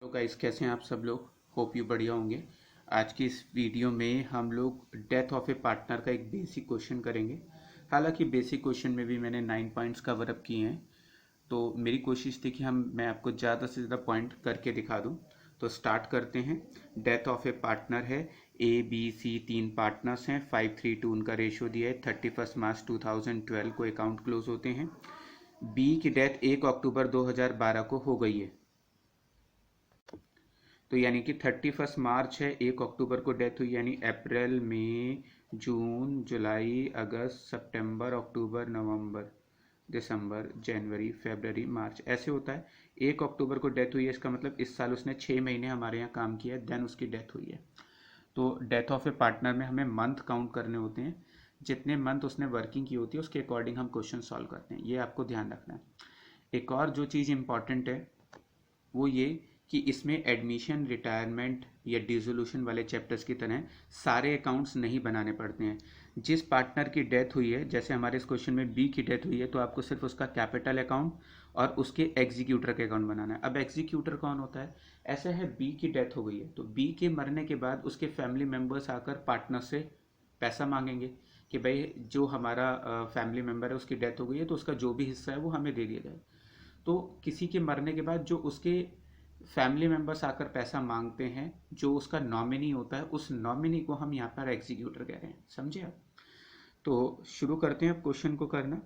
तो गाइस कैसे हैं आप सब लोग। होप यू बढ़िया होंगे। आज की इस वीडियो में हम लोग डेथ ऑफ ए पार्टनर का एक बेसिक क्वेश्चन करेंगे। हालांकि बेसिक क्वेश्चन में भी मैंने 9 पॉइंट्स कवर अप किए हैं, तो मेरी कोशिश थी कि मैं आपको ज़्यादा से ज़्यादा पॉइंट करके दिखा दूं। तो स्टार्ट करते हैं। डेथ ऑफ ए पार्टनर है, ए बी सी तीन पार्टनर्स हैं, 5:3 उनका रेशियो दिया है, 31 मार्च 2012 को अकाउंट क्लोज होते हैं। बी की डेथ 1 अक्टूबर 2012 को हो गई है, तो यानी कि 31 मार्च है, 1 अक्टूबर को डेथ हुई, यानी अप्रैल मई जून जुलाई अगस्त सितंबर अक्टूबर नवंबर दिसंबर जनवरी फरवरी मार्च ऐसे होता है। 1 अक्टूबर को डेथ हुई है, इसका मतलब इस साल उसने 6 महीने हमारे यहाँ काम किया है, देन उसकी डेथ हुई है। तो डेथ ऑफ ए पार्टनर में हमें मंथ काउंट करने होते हैं, जितने मंथ उसने वर्किंग की होती है उसके अकॉर्डिंग हम क्वेश्चन सॉल्व करते हैं, ये आपको ध्यान रखना है। एक और जो चीज़ इंपॉर्टेंट है वो ये कि इसमें एडमिशन, रिटायरमेंट या डिसोल्यूशन वाले चैप्टर्स की तरह सारे अकाउंट्स नहीं बनाने पड़ते हैं। जिस पार्टनर की डेथ हुई है, जैसे हमारे इस क्वेश्चन में बी की डेथ हुई है, तो आपको सिर्फ उसका कैपिटल अकाउंट और उसके एग्जीक्यूटर का अकाउंट बनाना है। अब एग्जीक्यूटर कौन होता है? ऐसा है, बी की डेथ हो गई है तो बी के मरने के बाद उसके फैमिली मेम्बर्स आकर पार्टनर से पैसा मांगेंगे कि भाई जो हमारा फैमिली मेम्बर है उसकी डेथ हो गई है तो उसका जो भी हिस्सा है वो हमें दे दिया जाए। तो किसी के मरने के बाद जो उसके फैमिली मेंबर्स आकर पैसा मांगते हैं, जो उसका नॉमिनी होता है, उस नॉमिनी को हम यहाँ पर एग्जीक्यूटर कह रहे हैं, समझे आप? तो शुरू करते हैं अब क्वेश्चन को करना।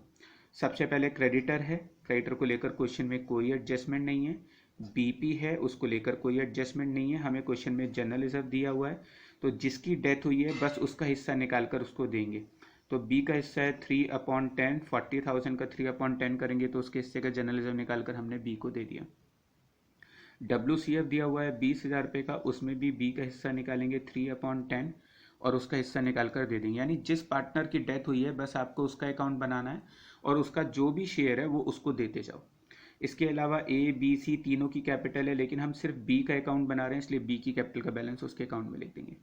सबसे पहले क्रेडिटर है, क्रेडिटर को लेकर क्वेश्चन में कोई एडजस्टमेंट नहीं है। बीपी है, उसको लेकर कोई एडजस्टमेंट नहीं है, हमें क्वेश्चन में जनरल रिजर्व दिया हुआ है, तो जिसकी डेथ हुई है बस उसका हिस्सा निकाल कर उसको देंगे। तो बी का हिस्सा है 3/10, 40,000 का 3/10 करेंगे तो उसके हिस्से का जनरल रिजर्व निकाल कर हमने बी को दे दिया। WCF दिया हुआ है 20,000 रुपये का, उसमें भी बी का हिस्सा निकालेंगे 3/10 और उसका हिस्सा निकाल कर दे देंगे। यानी जिस पार्टनर की डेथ हुई है बस आपको उसका अकाउंट बनाना है और उसका जो भी शेयर है वो उसको देते जाओ। इसके अलावा ए बी सी तीनों की कैपिटल है, लेकिन हम सिर्फ बी का अकाउंट बना रहे हैं, इसलिए बी की कैपिटल का बैलेंस उसके अकाउंट में लिख देंगे।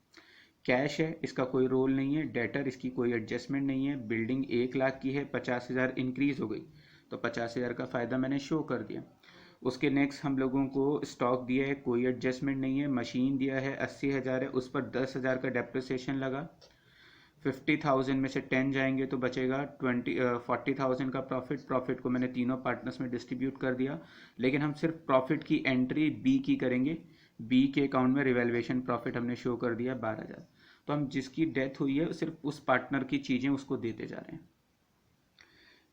कैश है, इसका कोई रोल नहीं है। डेटर, इसकी कोई एडजस्टमेंट नहीं है। बिल्डिंग 1 लाख की है, 50,000 इंक्रीज हो गई तो 50,000 का फ़ायदा मैंने शो कर दिया। उसके नेक्स्ट हम लोगों को स्टॉक दिया है, कोई एडजस्टमेंट नहीं है। मशीन दिया है 80,000 है, उस पर 10,000 का डेप्रिसिएशन लगा। 50,000 में से 10 जाएंगे तो बचेगा 40,000 का प्रॉफिट। प्रॉफिट को मैंने तीनों पार्टनर्स में डिस्ट्रीब्यूट कर दिया, लेकिन हम सिर्फ प्रॉफिट की एंट्री बी की करेंगे। बी के अकाउंट में रिवैल्यूएशन प्रॉफिट हमने शो कर दिया 12,000। तो हम जिसकी डेथ हुई है सिर्फ उस पार्टनर की चीज़ें उसको देते जा रहे हैं।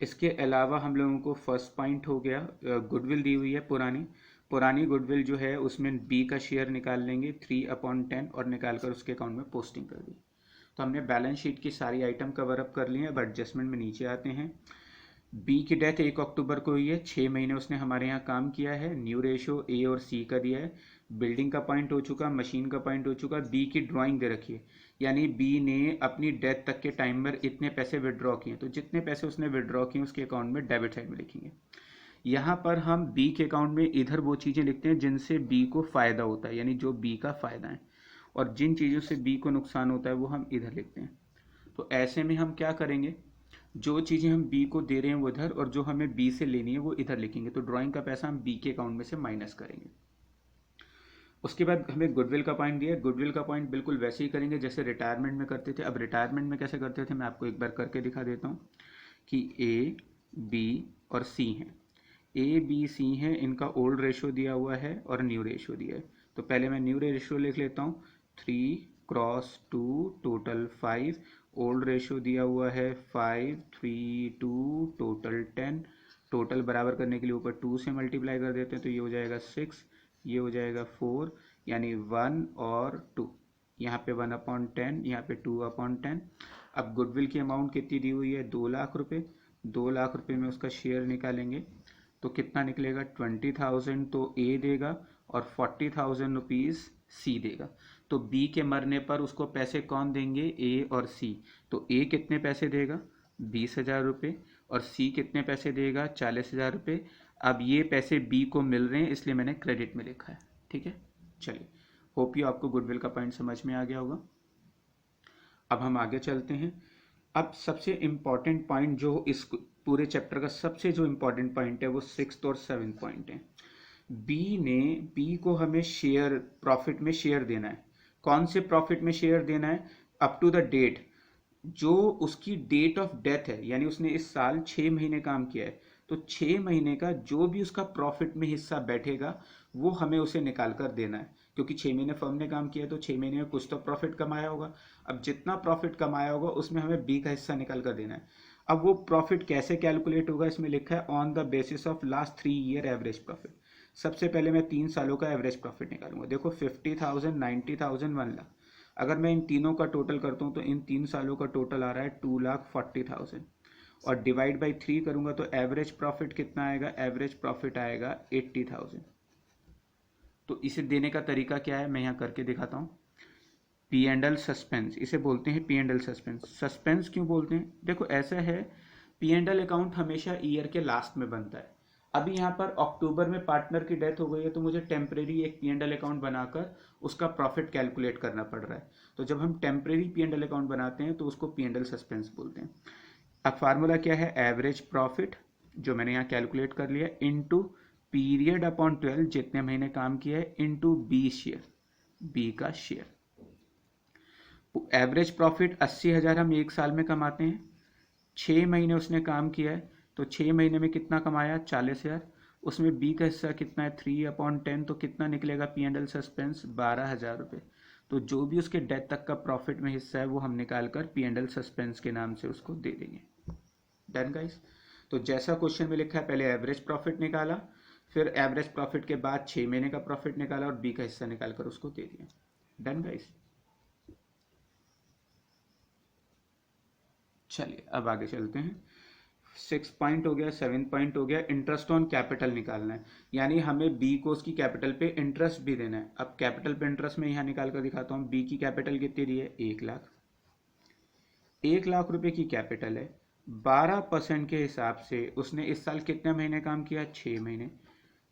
इसके अलावा हम लोगों को फर्स्ट पॉइंट हो गया, गुडविल दी हुई है पुरानी। पुरानी गुडविल जो है उसमें बी का शेयर निकाल लेंगे 3/10 और निकाल कर उसके अकाउंट में पोस्टिंग कर दी। तो हमने बैलेंस शीट की सारी आइटम कवर अप कर ली है। अब एडजस्टमेंट में नीचे आते हैं। बी की डेथ 1 अक्टूबर को हुई है, 6 महीने उसने हमारे यहाँ काम किया है। न्यू रेशो ए और सी का दिया है। बिल्डिंग का पॉइंट हो चुका, मशीन का पॉइंट हो चुका। बी की ड्राइंग दे रखी है, यानी बी ने अपनी डेथ तक के टाइम में इतने पैसे विड्रॉ किए, तो जितने पैसे उसने विड्रॉ किए उसके अकाउंट में डेबिट साइड में लिखेंगे। यहाँ पर हम बी के अकाउंट में इधर वो चीज़ें लिखते हैं जिनसे बी को फ़ायदा होता है, यानी जो बी का फ़ायदा है, और जिन चीज़ों से बी को नुकसान होता है वो हम इधर लिखते हैं। तो ऐसे में हम क्या करेंगे, जो चीज़ें हम बी को दे रहे हैं वो इधर, और जो हमें बी से लेनी है वो इधर लिखेंगे। तो ड्राइंग का पैसा हम बी के अकाउंट में से माइनस करेंगे। उसके बाद हमें गुडविल का पॉइंट दिया है। गुडविल का पॉइंट बिल्कुल वैसे ही करेंगे जैसे रिटायरमेंट में करते थे। अब रिटायरमेंट में कैसे करते थे मैं आपको एक बार करके दिखा देता हूँ कि ए बी और सी हैं। ए बी सी हैं, इनका ओल्ड रेशो दिया हुआ है और न्यू रेशो दिया है। तो पहले मैं न्यू रेशो लिख लेता हूँ, 3x2 टोटल 5। ओल्ड रेशो दिया हुआ है 5 3 2 टोटल 10। टोटल बराबर करने के लिए ऊपर 2 से मल्टीप्लाई कर देते हैं तो ये हो जाएगा 6, ये हो जाएगा 4, यानी 1 और 2। यहाँ पे 1/10, यहाँ पे 2/10। अब गुडविल की अमाउंट कितनी दी हुई है? 2 लाख रुपये। 2 लाख रुपये में उसका शेयर निकालेंगे तो कितना निकलेगा? 20,000 तो ए देगा और 40,000 रुपीज़ सी देगा। तो बी के मरने पर उसको पैसे कौन देंगे? ए और सी। तो ए कितने पैसे देगा? 20,000 रुपये। और सी कितने पैसे देगा? 40,000 रुपये। अब ये पैसे बी को मिल रहे हैं इसलिए मैंने क्रेडिट में लिखा है, ठीक है। चलिए, होप यू आपको गुडविल का पॉइंट समझ में आ गया होगा। अब हम आगे चलते हैं। अब सबसे इम्पॉर्टेंट पॉइंट जो इस पूरे चैप्टर का सबसे जो इम्पॉर्टेंट पॉइंट है वो 6th और 7th पॉइंट है। बी को हमें शेयर प्रॉफिट में शेयर देना है। कौन से प्रॉफिट में शेयर देना है? अप टू द डेट, जो उसकी डेट ऑफ डेथ है, यानी उसने इस साल 6 महीने काम किया है, तो 6 महीने का जो भी उसका प्रॉफिट में हिस्सा बैठेगा वो हमें उसे निकाल कर देना है, क्योंकि 6 महीने फर्म ने काम किया है तो 6 महीने में कुछ तो प्रॉफिट कमाया होगा। अब जितना प्रॉफिट कमाया होगा उसमें हमें बी का हिस्सा निकाल कर देना है। अब वो प्रॉफिट कैसे कैलकुलेट होगा? इसमें लिखा है on the basis of last 3 year average profit. सबसे पहले मैं 3 सालों का एवरेज प्रॉफिट निकालूंगा। देखो 50,000, 90,000, 1 लाख। अगर मैं इन तीनों का टोटल करता हूँ तो इन 3 सालों का टोटल आ रहा है 2,40,000, और डिवाइड बाई 3 करूंगा तो एवरेज प्रॉफिट कितना आएगा? एवरेज प्रॉफिट आएगा 80,000। तो इसे देने का तरीका क्या है मैं यहाँ करके दिखाता हूँ। पी एंड एल सस्पेंस, इसे बोलते हैं P and L suspense. Suspense क्यों बोलते हैं? देखो ऐसा है, पी एंड एल अकाउंट हमेशा ईयर के लास्ट में बनता है। अभी यहाँ पर अक्टूबर में पार्टनर की डेथ हो गई है तो मुझे टेम्परेरी एक पी एंड एल अकाउंट बनाकर उसका प्रॉफिट कैलकुलेट करना पड़ रहा है। तो जब हम temporary P and L account बनाते हैं तो उसको पी एंड एल सस्पेंस बोलते हैं। अब फार्मूला क्या है? एवरेज प्रॉफिट, जो मैंने यहाँ कैलकुलेट कर लिया, इनटू पीरियड अपॉन 12, जितने महीने काम किया है, इनटू बी शेयर, बी का शेयर। एवरेज प्रॉफिट 80,000 हम एक साल में कमाते हैं। 6 महीने उसने काम किया है तो 6 महीने में कितना कमाया? 40,000। उसमें बी का हिस्सा कितना है? 3/10, तो कितना निकलेगा पी एंड एल सस्पेंस? 12,000 रुपये। तो जो भी उसके डेथ तक का प्रॉफिट में हिस्सा है वो हम निकाल कर पी एंड एल सस्पेंस के नाम से उसको दे देंगे। Done guys? तो जैसा क्वेश्चन में लिखा है, पहले एवरेज प्रॉफिट निकाला, फिर एवरेज प्रॉफिट के बाद 6 महीने का प्रॉफिट निकाला और बी का हिस्सा निकाल कर उसको दे दिया। Done guys? चलिए अब आगे चलते हैं। 6 पॉइंट हो गया, 7 पॉइंट हो गया, इंटरेस्ट ऑन कैपिटल निकालना है, यानी हमें बी को उसकी कैपिटल पे इंटरेस्ट भी देना है। अब कैपिटल पे इंटरेस्ट में यहाँ निकाल कर दिखाता हूँ। बी की कैपिटल कितनी दी है? 1 लाख। 1 लाख रुपए की कैपिटल है। 12% के हिसाब से उसने इस साल कितने महीने काम किया? 6 महीने।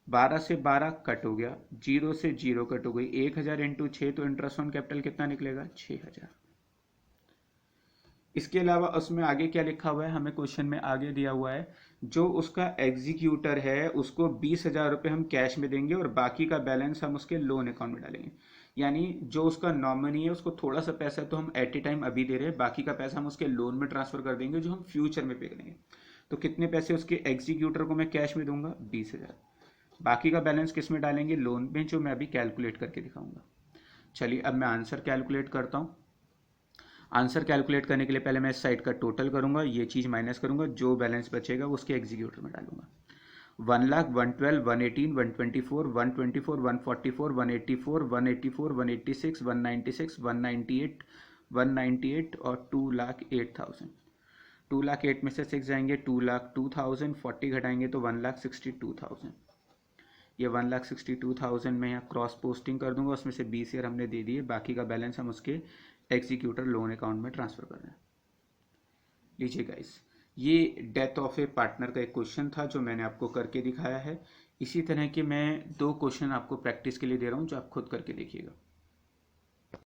12 से 12 कट हो गया, 0 से 0 कट हो गई, 1,000 इंटू 6, तो इंटरेस्ट ऑन कैपिटल कितना निकलेगा? 6,000। इसके अलावा उसमें आगे क्या लिखा हुआ है? हमें क्वेश्चन में आगे दिया हुआ है, जो उसका एग्जीक्यूटर है उसको 20,000 रुपये हम कैश में देंगे और बाकी का बैलेंस हम उसके लोन अकाउंट में डालेंगे। यानी जो उसका नॉमिनी है उसको थोड़ा सा पैसा तो हम एट ए टाइम अभी दे रहे हैं, बाकी का पैसा हम उसके लोन में ट्रांसफर कर देंगे जो हम फ्यूचर में पे करेंगे। तो कितने पैसे उसके एग्जीक्यूटर को मैं कैश में दूंगा? 20,000। बाकी का बैलेंस किस में डालेंगे? लोन में, जो मैं अभी कैलकुलेट करके दिखाऊंगा। चलिए अब मैं आंसर कैलकुलेट करता हूँ। आंसर कैलकुलेट करने के लिए पहले मैं इस साइड का टोटल करूंगा, ये चीज़ माइनस करूंगा, जो बैलेंस बचेगा वो उसके एग्जीक्यूटर में डालूंगा। 1,00,000, 112, 118, 124, 124, 144, 184, 184, 186, 196, 198, 198 और 2,08,000। 2,08,000 में से 6 जाएंगे 2,02,000, 40 घटाएंगे तो 1,62,000। ये 1,62,000 में यहाँ क्रॉस पोस्टिंग कर दूंगा, उसमें से 20 शेयर हमने दे दिए, बाकी का बैलेंस हम उसके एग्जीक्यूटर लोन अकाउंट में ट्रांसफर कर रहे हैं। लीजिए गाइस, ये डेथ ऑफ ए पार्टनर का एक क्वेश्चन था जो मैंने आपको करके दिखाया है। इसी तरह के मैं 2 क्वेश्चन आपको प्रैक्टिस के लिए दे रहा हूँ जो आप खुद करके देखिएगा।